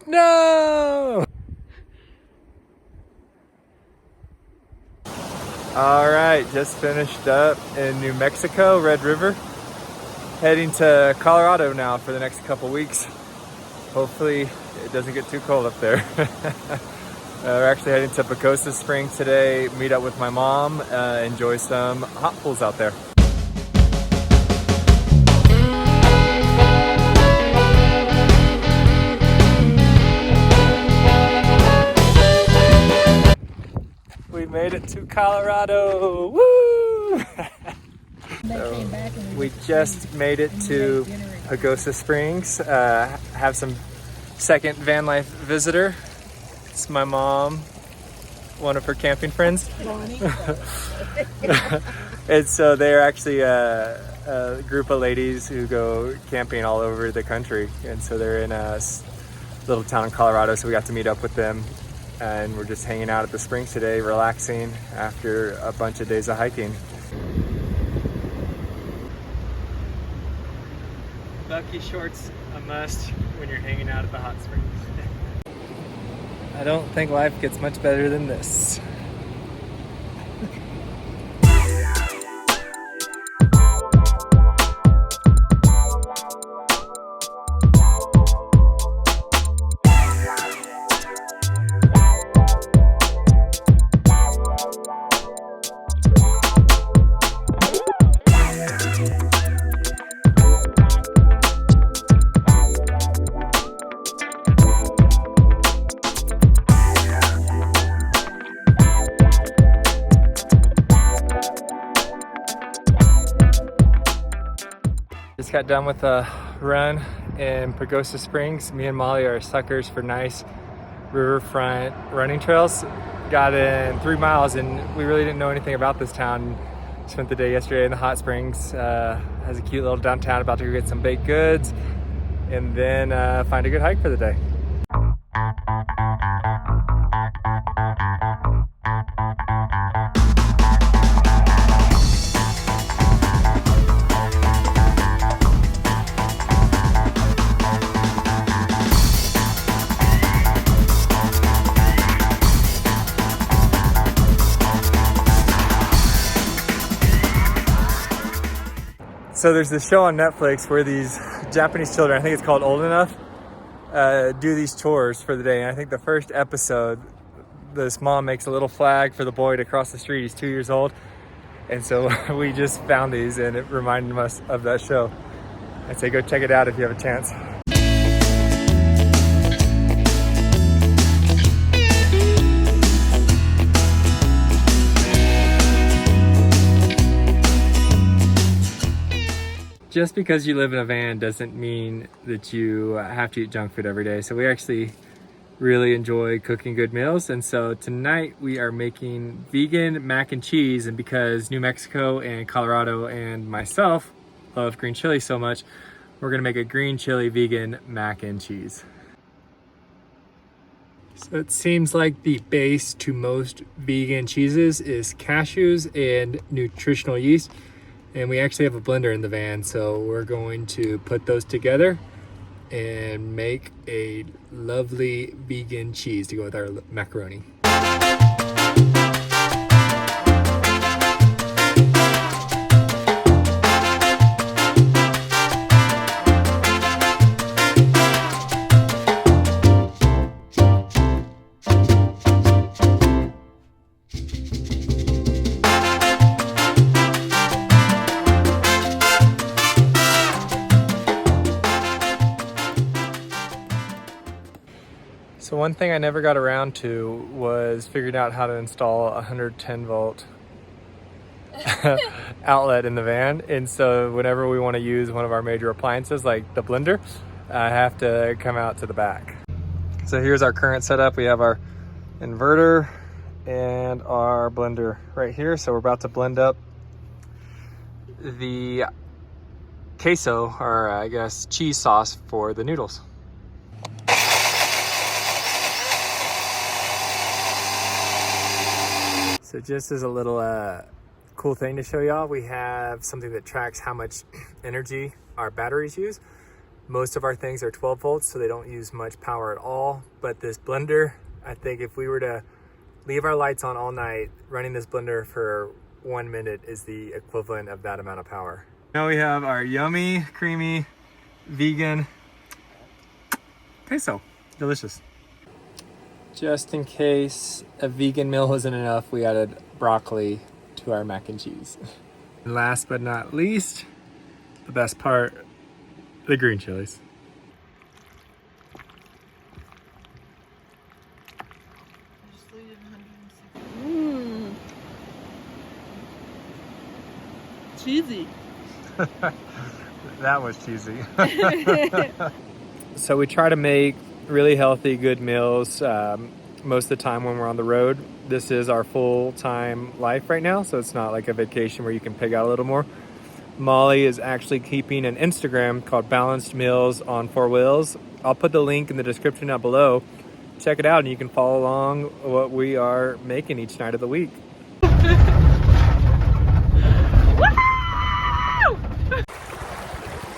No! All right, just finished up in New Mexico, Red River. Heading to Colorado now for the next couple weeks. Hopefully it doesn't get too cold up there. We're actually heading to Pagosa Springs today, meet up with my mom, enjoy some hot pools out there. We made it to Colorado, woo! So we just made it to Pagosa Springs, have some second van life visitor. It's my mom, one of her camping friends. And so they're actually a group of ladies who go camping all over the country. And so they're in a little town in Colorado, so we got to meet up with them. And we're just hanging out at the springs today, relaxing after a bunch of days of hiking. Bucky shorts a must when you're hanging out at the hot springs. I don't think life gets much better than this. Just got done with a run in Pagosa Springs. Me and Molly are suckers for nice riverfront running trails. Got in 3 miles and we really didn't know anything about this town. Spent the day yesterday in the hot springs. Has a cute little downtown, about to go get some baked goods and then find a good hike for the day. So there's this show on Netflix where these Japanese children, I think it's called Old Enough, do these tours for the day. And I think the first episode, this mom makes a little flag for the boy to cross the street. He's 2 years old. And so we just found these and it reminded us of that show. I'd say go check it out if you have a chance. Just because you live in a van doesn't mean that you have to eat junk food every day. So we actually really enjoy cooking good meals. And so tonight we are making vegan mac and cheese. And because New Mexico and Colorado and myself love green chili so much, we're gonna make a green chili vegan mac and cheese. So it seems like the base to most vegan cheeses is cashews and nutritional yeast. And we actually have a blender in the van, so we're going to put those together and make a lovely vegan cheese to go with our macaroni. So one thing I never got around to was figuring out how to install a 110 volt outlet in the van. And so whenever we want to use one of our major appliances like the blender, I have to come out to the back. So here's our current setup. We have our inverter and our blender right here. So we're about to blend up the queso, or I guess cheese sauce for the noodles. So just as a little cool thing to show y'all, we have something that tracks how much energy our batteries use. Most of our things are 12 volts, so they don't use much power at all. But this blender, I think if we were to leave our lights on all night, running this blender for 1 minute is the equivalent of that amount of power. Now we have our yummy, creamy, vegan queso. Delicious. Just in case a vegan meal wasn't enough, we added broccoli to our mac and cheese. And last but not least, the best part, the green chilies. Cheesy. That was cheesy. So we try to make really healthy, good meals most of the time when we're on the road. This is our full-time life right now, so it's not like a vacation where you can pig out a little more. Molly is actually keeping an Instagram called Balanced Meals on Four Wheels. I'll put the link in the description down below. Check it out and you can follow along what we are making each night of the week.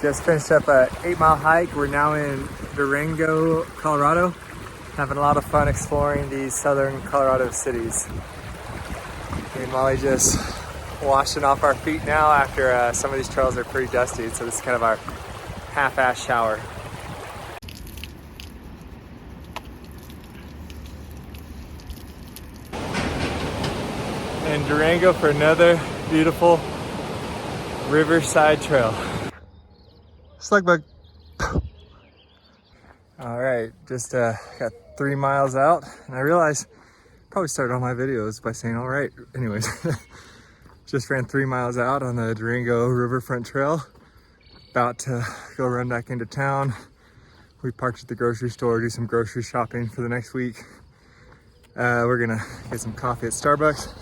Just finished up an 8-mile hike. We're now in Durango, Colorado. Having a lot of fun exploring these southern Colorado cities. Me and Molly just washing off our feet now after some of these trails are pretty dusty, so this is kind of our half-ass shower. And Durango for another beautiful riverside trail. Slug bug. All right, just got 3 miles out, and I realized probably started all my videos by saying all right. Anyways, just ran 3 miles out on the Durango Riverfront Trail. About to go run back into town. We parked at the grocery store, do some grocery shopping for the next week. We're gonna get some coffee at Starbucks.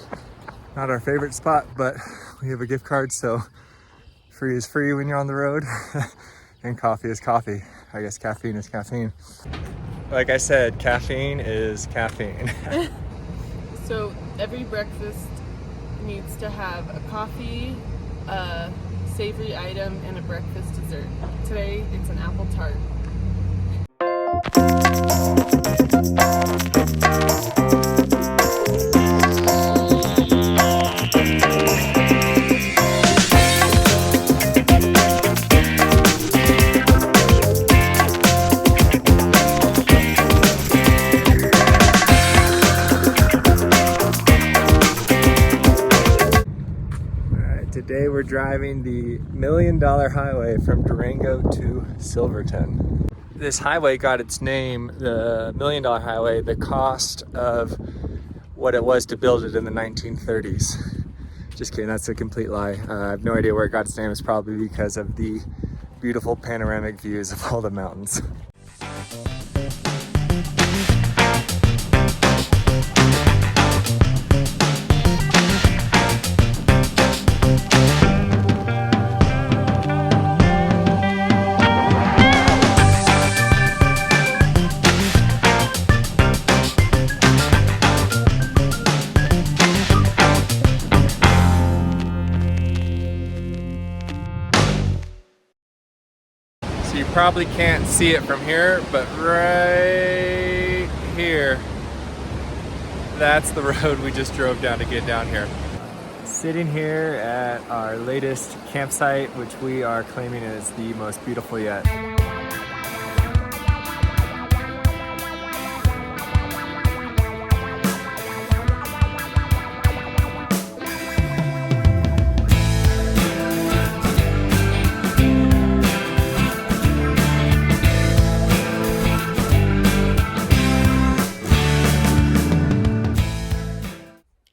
Not our favorite spot, but we have a gift card, so free is free when you're on the road. And coffee is coffee. I guess caffeine is caffeine. Like I said, caffeine is caffeine. So every breakfast needs to have a coffee, a savory item, and a breakfast dessert. Today, it's an apple tart. Today we're driving the $1 Million Highway from Durango to Silverton. This highway got its name, the $1 Million Highway, the cost of what it was to build it in the 1930s. Just kidding, that's a complete lie. I have no idea where it got its name. It's probably because of the beautiful panoramic views of all the mountains. You probably can't see it from here, but right here, that's the road we just drove down to get down here. Sitting here at our latest campsite, which we are claiming is the most beautiful yet.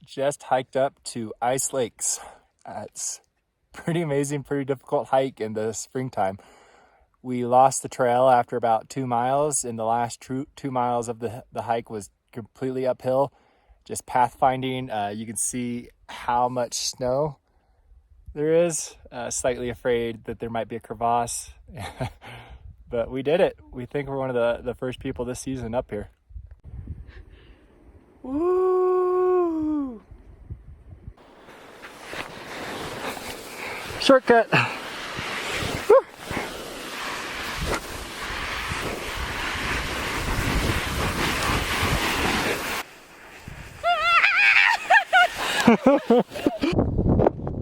Just hiked up to Ice Lakes. It's pretty amazing, pretty difficult hike in the springtime. We lost the trail after about 2 miles, and the last 2 miles of the hike was completely uphill, just pathfinding. You can see how much snow there is. Slightly afraid that there might be a crevasse, but we did it. We think we're one of the first people this season up here. Woo! Shortcut. Woo!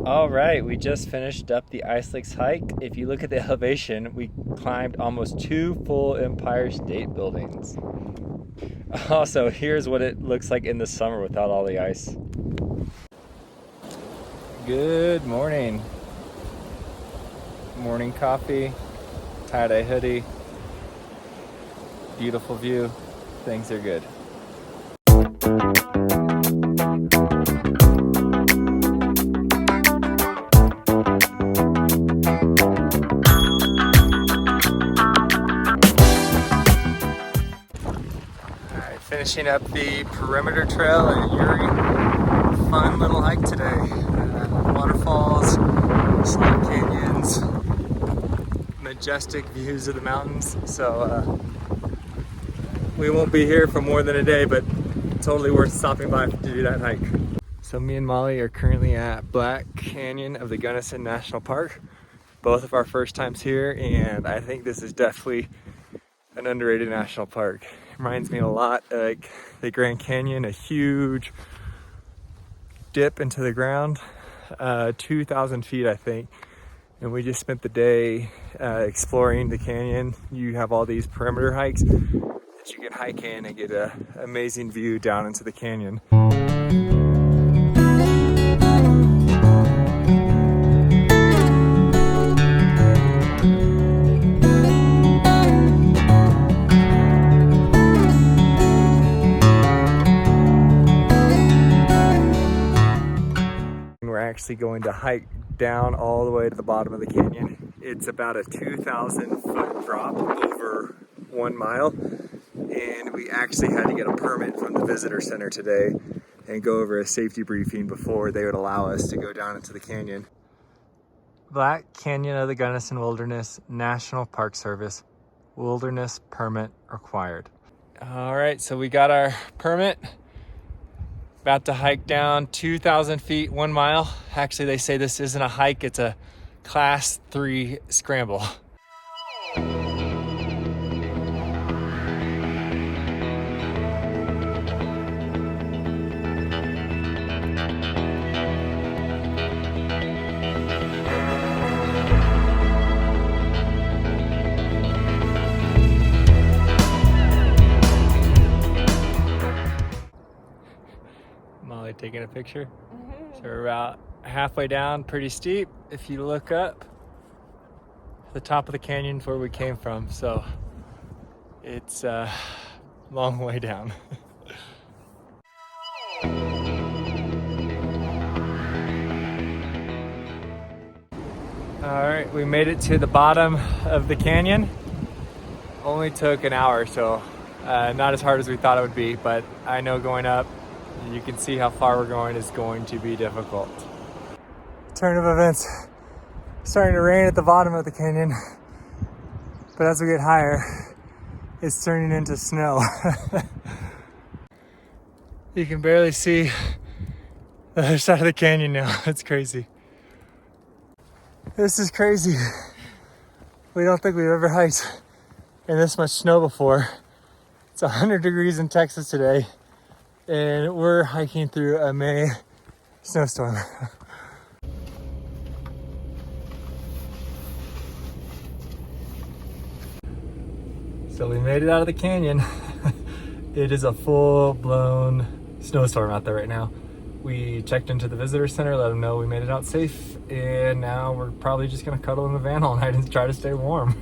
All right, we just finished up the Ice Lakes hike. If you look at the elevation, we climbed almost 2 full Empire State Buildings. Also, here's what it looks like in the summer without all the ice. Good morning. Morning coffee, tie-dye hoodie, beautiful view, things are good. Finishing up the perimeter trail at Ouray. Fun little hike today. Waterfalls, slot canyons, majestic views of the mountains. So we won't be here for more than a day, but totally worth stopping by to do that hike. So me and Molly are currently at Black Canyon of the Gunnison National Park. Both of our first times here, and I think this is definitely an underrated national park. Reminds me a lot like the Grand Canyon, a huge dip into the ground, 2,000 feet I think. And we just spent the day exploring the canyon. You have all these perimeter hikes that you can hike in and get an amazing view down into the canyon. We're actually going to hike down all the way to the bottom of the canyon. It's about a 2,000 foot drop over 1 mile, and we actually had to get a permit from the visitor center today and go over a safety briefing before they would allow us to go down into the canyon. Black Canyon of the Gunnison Wilderness National Park Service, wilderness permit required. All right, so we got our permit. About to hike down 2,000 feet, 1 mile. Actually, they say this isn't a hike, it's a class 3 scramble. Molly taking a picture. So we're about halfway down, pretty steep. If you look up, the top of the canyon is where we came from. So it's a long way down. All right, we made it to the bottom of the canyon. Only took an hour, so not as hard as we thought it would be, but I know going up, you can see how far we're going is going to be difficult. Turn of events. Starting to rain at the bottom of the canyon, but as we get higher, it's turning into snow. You can barely see the other side of the canyon now. It's crazy. This is crazy. We don't think we've ever hiked in this much snow before. It's 100 degrees in Texas today, and we're hiking through a May snowstorm. So we made it out of the canyon. It is a full-blown snowstorm out there right now. We checked into the visitor center, let them know we made it out safe, and now we're probably just gonna cuddle in the van all night and try to stay warm.